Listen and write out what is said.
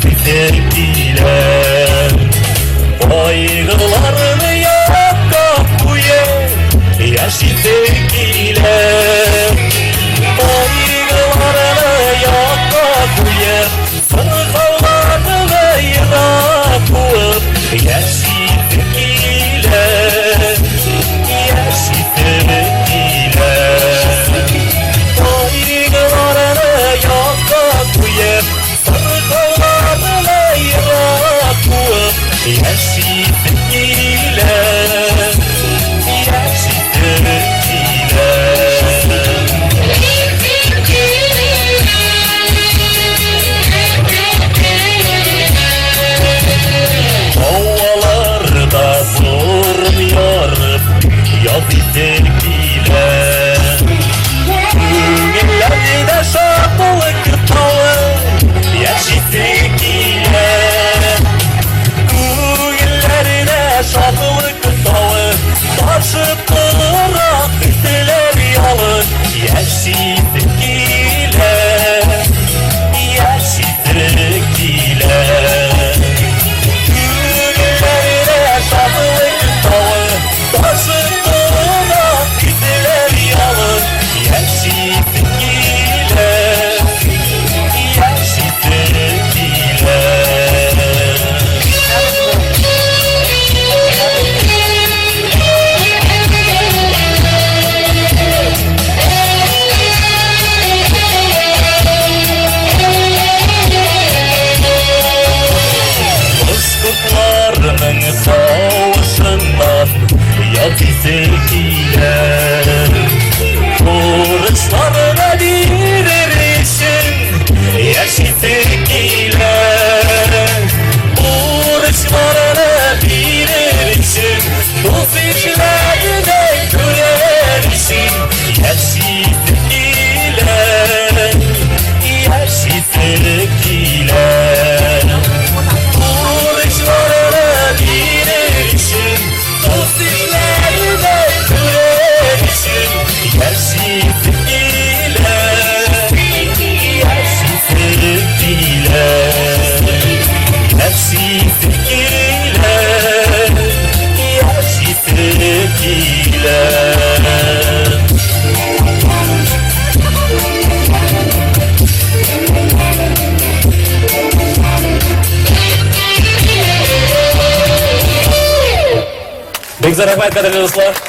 sevgiler. Kaygılarını yakka kuye, yaşı sevgiler. Kaygılarını yakka kuye, sırkalarını yırakıp, yaşı sevgiler, yaşı sevgiler. Kaygılarını yakka kuye, sırkalarını yırakıp, yaşı sevgiler, yaşı sevgiler. Havalarda durmuyor yazı sevgiler. Günlerde şapılık tağı, yaşı sevgiler. Şapılık dağı, taşıp kırak üstüler yalın. Yaşı sevgiler, yaşı sevgiler. Günlerine şapılık dağı, taşıp kırak üstüler yalın. Yaşı sevgiler, yaşı sevgiler. Kuşkutlarının savaşından yazı sevgiler. Kılıçlarına dirilirsin yaşı sevgiler. Kılıçlarına dirilirsin, dost içlerine görersin yaşı sevgiler, yaşı sevgiler. Kılıçlarına dirilirsin, dost içlerine görersin yaşı sevgiler, yaşı sevgiler. Yaşı sevgiler, yaşı sevgiler. Bek zarafat kadarıyla dostlar.